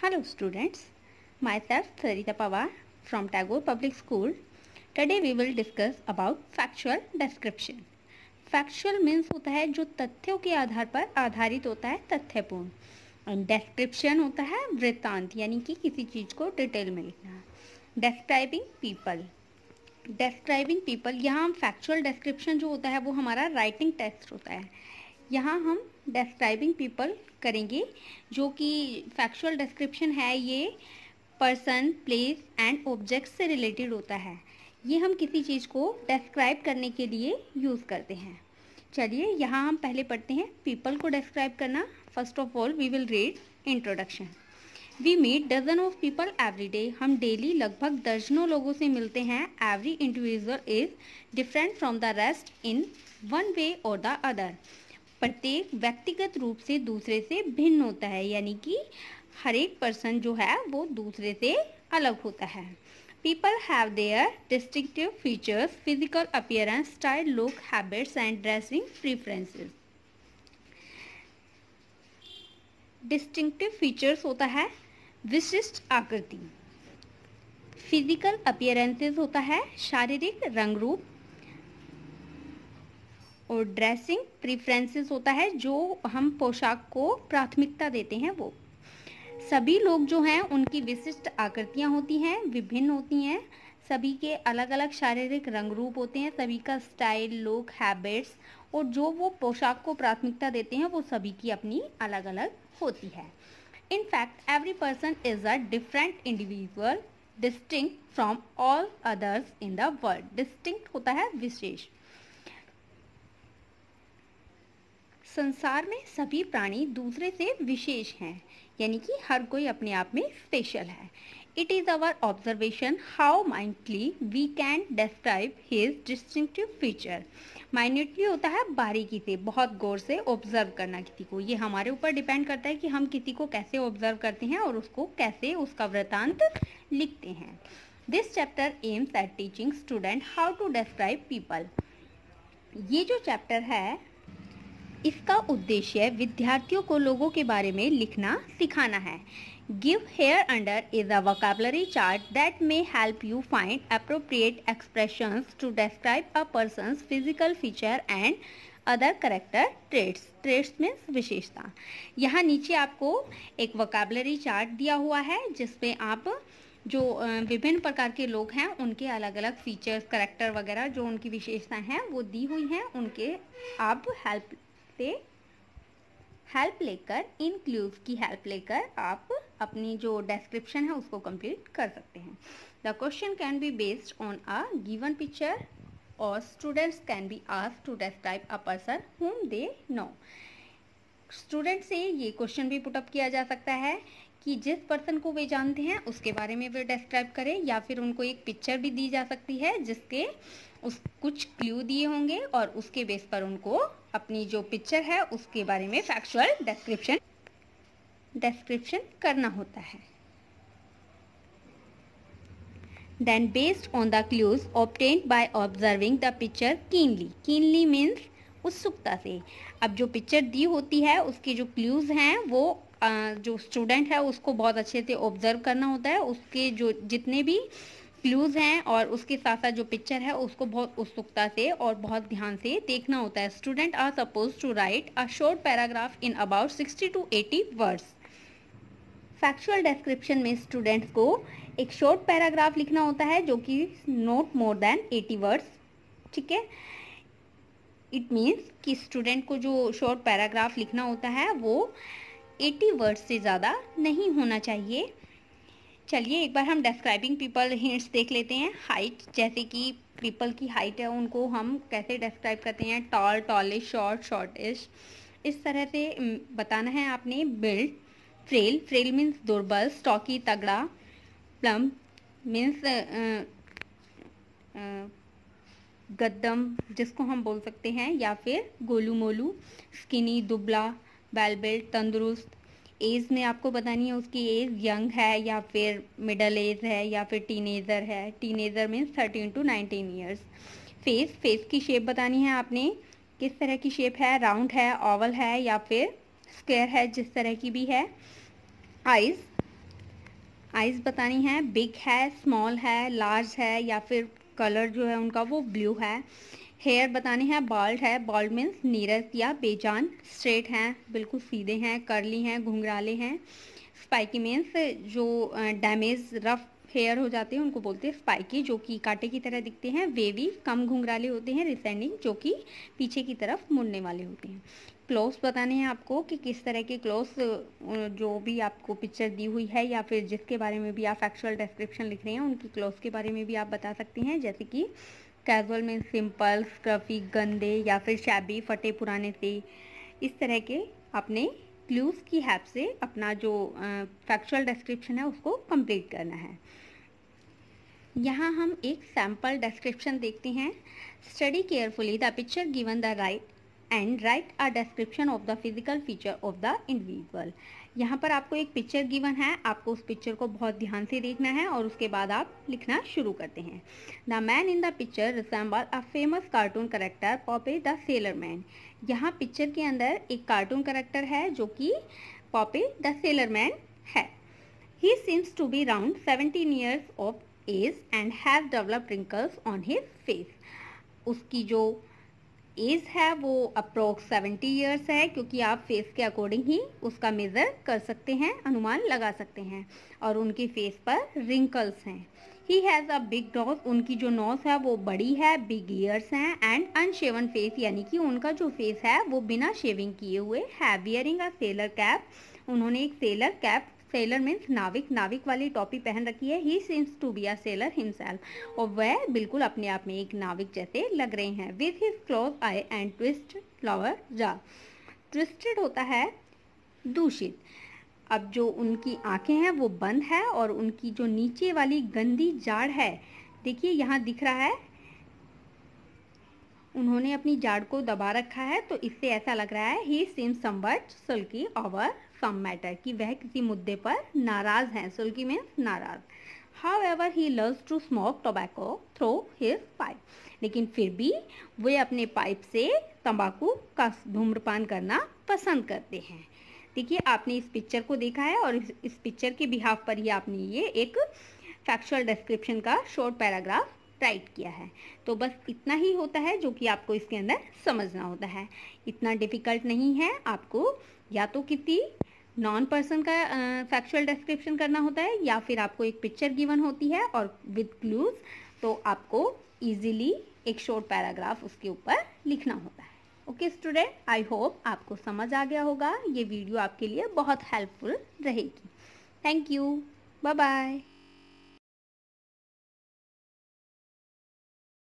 Hello students, myself Sarita Pawar from Tagore Public School. Today we will discuss about factual description. Factual means होता है जो तथ्यों के आधार पर आधारित होता है, तथ्यपूर्ण. और description होता है वृत्तांत, यानी कि किसी चीज़ को डिटेल में लिखना. Describing people. Describing people, यहाँ हम factual description जो होता है वो हमारा राइटिंग टेक्स्ट होता है. यहाँ हम डिस्क्राइबिंग पीपल करेंगे, जो कि फैक्चुअल डिस्क्रिप्शन है. ये पर्सन, प्लेस एंड ऑब्जेक्ट से रिलेटेड होता है. ये हम किसी चीज़ को डिस्क्राइब करने के लिए यूज़ करते हैं. चलिए यहाँ हम पहले पढ़ते हैं पीपल को डिस्क्राइब करना. First of all we will read introduction. We meet dozen of people every day. हम डेली लगभग दर्जनों लोगों से मिलते हैं. Every individual is different from the rest in one way और द अदर. प्रत्येक व्यक्तिगत रूप से दूसरे से भिन्न होता है, यानी कि हर एक पर्सन जो है वो दूसरे से अलग होता है. People have their distinctive features, physical appearance, style, look, habits and dressing preferences. Distinctive features होता है विशिष्ट आकृति. फिजिकल अपीयरेंसेस होता है शारीरिक रंग रूप. और ड्रेसिंग प्रीफरेंसेस होता है जो हम पोशाक को प्राथमिकता देते हैं वो. सभी लोग जो हैं उनकी विशिष्ट आकृतियां होती हैं, विभिन्न होती हैं. सभी के अलग अलग शारीरिक रंग रूप होते हैं. सभी का स्टाइल, लुक, हैबिट्स और जो वो पोशाक को प्राथमिकता देते हैं वो सभी की अपनी अलग अलग होती है. In fact every person is a different individual distinct from all others in the world. Distinct होता है विशेष. संसार में सभी प्राणी दूसरे से विशेष हैं, यानी कि हर कोई अपने आप में स्पेशल है. It is our observation how minutely we can describe his distinctive feature. Minutely होता है बारीकी से, बहुत गौर से ऑब्जर्व करना किसी को. ये हमारे ऊपर डिपेंड करता है कि हम किसी को कैसे ऑब्जर्व करते हैं और उसको कैसे उसका वृत्तांत लिखते हैं. This chapter aims at teaching student how to describe people. ये जो चैप्टर है इसका उद्देश्य विद्यार्थियों को लोगों के बारे में लिखना सिखाना है. Give hereunder is a vocabulary chart that may help you find appropriate expressions to describe a person's physical feature and other character traits. Traits means विशेषता. यहाँ नीचे आपको एक वोकैबुलरी चार्ट दिया हुआ है जिसमें आप जो विभिन्न प्रकार के लोग हैं उनके अलग अलग फीचर्स, कैरेक्टर वगैरह जो उनकी विशेषताएं हैं वो दी हुई हैं. उनके आप हेल्प लेकर, इन क्लूज की हेल्प लेकर आप अपनी जो डिस्क्रिप्शन है उसको कंप्लीट कर सकते हैं. The question can be based on a given picture और students can be asked to describe a person whom they know. Student से ये क्वेश्चन भी पुटअप किया जा सकता है कि जिस पर्सन को वे जानते हैं उसके बारे में वे डिस्क्राइब करें, या फिर उनको एक पिक्चर भी दी जा सकती है जिसके कुछ क्लू दिए होंगे और उसके बेस पर उनको अपनी जो पिक्चर है उसके बारे में फैक्चुअल डिस्क्रिप्शन करना होता है. Then based on the clues obtained by observing the picture keenly. Keenly means उत्सुकता से. अब जो पिक्चर दी होती है उसके जो क्लूज हैं वो जो स्टूडेंट है उसको बहुत अच्छे से ऑब्जर्व करना होता है. उसके जो जितने भी क्लूज हैं और उसके साथ साथ जो पिक्चर है उसको बहुत उत्सुकता से और बहुत ध्यान से देखना होता है. Student are suppose to write a short paragraph in about 60 to 80 words. Factual description में स्टूडेंट्स को एक शॉर्ट पैराग्राफ लिखना होता है जो कि नॉट मोर देन 80 वर्ड्स. ठीक है. इट मीन्स कि स्टूडेंट को जो शॉर्ट पैराग्राफ लिखना होता है वो 80 वर्ड्स से ज़्यादा नहीं होना चाहिए. चलिए एक बार हम डिस्क्राइबिंग पीपल हिंट्स देख लेते हैं. हाइट, जैसे कि पीपल की हाइट है उनको हम कैसे डिस्क्राइब करते हैं. टॉल, टॉलिश, शॉर्ट, शॉर्टिश, इस तरह से बताना है आपने. बिल्ड, फ्रेल, फ्रेल मीन्स दुर्बल. स्टॉकी, तगड़ा. प्लम्प मीन्स गद्दम जिसको हम बोल सकते हैं, या फिर गोलू मोलू. स्किनी, दुबला. वेल बिल्ट, तंदुरुस्त. एज में आपको बतानी है उसकी एज, यंग है या फिर मिडल एज है या फिर टीनेजर है. Teenager means 13 to 19 years. Face, face की शेप बतानी है आपने, किस तरह की शेप है. राउंड है, ओवल है या फिर स्क्वायर है, जिस तरह की भी है. आइज, आइज़ बतानी है, बिग है, स्मॉल है, लार्ज है, या फिर कलर जो है उनका वो ब्लू है। हेयर बतानी है, बाल्ड है, बाल्ड मीन्स नीरस या बेजान। स्ट्रेट हैं, बिल्कुल सीधे हैं, कर्ली हैं, घुंघराले हैं। स्पाइकी मीन्स जो डैमेज रफ हेयर हो जाते हैं उनको बोलते हैं स्पाइकी, जो कि कांटे की तरह दिखते हैं। वेवी, कम घुंघराले होते हैं। रिसेंडिंग, जो कि पीछे की तरफ मुड़ने वाले होते हैं। क्लोथ्स बताने हैं आपको कि किस तरह के क्लोथ्स, जो भी आपको पिक्चर दी हुई है या फिर जिसके बारे में भी आप फैक्चुअल डिस्क्रिप्शन लिख रहे हैं उनकी क्लोथ्स के बारे में भी आप बता सकते हैं। जैसे कि कैजुअल मीन सिंपल, स्क्रफी, गंदे, या फिर शैबी, फटे पुराने से। इस तरह के अपने क्लूज़ की हेल्प से अपना जो फैक्चुअल डिस्क्रिप्शन है उसको कंप्लीट करना है। यहाँ हम एक सैम्पल डिस्क्रिप्शन देखते हैं। Study carefully the picture given the right and right a description of the physical feature of the individual. यहाँ पर आपको एक पिक्चर गिवन है, आपको उस पिक्चर को बहुत ध्यान से देखना है और उसके बाद आप लिखना शुरू करते हैं। The man in the picture resemble a famous cartoon character Poppy the sailor man. यहाँ पिक्चर के अंदर एक कार्टून करेक्टर है जो कि पॉपी द सेलर मैन है। He seems to be around 17 years of age and has developed wrinkles on his face. उसकी जो एज है वो अप्रोक्स 70 ईयर्स है, क्योंकि आप फेस के अकॉर्डिंग ही उसका मेज़र कर सकते हैं, अनुमान लगा सकते हैं। और उनके फेस पर रिंकल्स हैं। He has a big nose, उनकी जो नोज है वो बड़ी है। बिग ईयर्स हैं एंड अनशेवन फेस, यानी कि उनका जो फेस है वो बिना शेविंग किए हुए है। वियरिंग अ सेलर कैप, उन्होंने एक सेलर कैप, सेलर मीन्स नाविक, नाविक वाली टोपी पहन रखी है। He seems to be a sailor himself, और वह बिल्कुल अपने आप में एक नाविक जैसे लग रहे हैं। With his close I and twist flower जा, ट्विस्टेड होता है दूषित। अब जो उनकी आंखें हैं वो बंद है और उनकी जो नीचे वाली गंदी जाड़ है, देखिए यहाँ दिख रहा है, उन्होंने अपनी जाड़ को दबा रखा है, तो इससे ऐसा लग रहा है he seems somewhat sulky over some matter, कि वह किसी मुद्दे पर नाराज हैं। सुल्की मीन्स नाराज। However, he loves to smoke tobacco through his pipe. लेकिन फिर भी वे अपने पाइप से तंबाकू का धूम्रपान करना पसंद करते हैं। देखिए आपने इस पिक्चर को देखा है और इस पिक्चर के बिहाफ पर ही आपने ये एक फैक्चुअल डिस्क्रिप्शन का शॉर्ट पैराग्राफ राइट किया है। तो बस इतना ही होता है जो कि आपको इसके अंदर समझना होता है। इतना डिफ़िकल्ट नहीं है। आपको या तो किसी नॉन पर्सन का फैक्चुअल डिस्क्रिप्शन करना होता है या फिर आपको एक पिक्चर गिवन होती है और विद क्लूज, तो आपको इजीली एक शॉर्ट पैराग्राफ उसके ऊपर लिखना होता है। ओके स्टूडेंट, आई होप आपको समझ आ गया होगा। ये वीडियो आपके लिए बहुत हेल्पफुल रहेगी। Thank you, bye bye.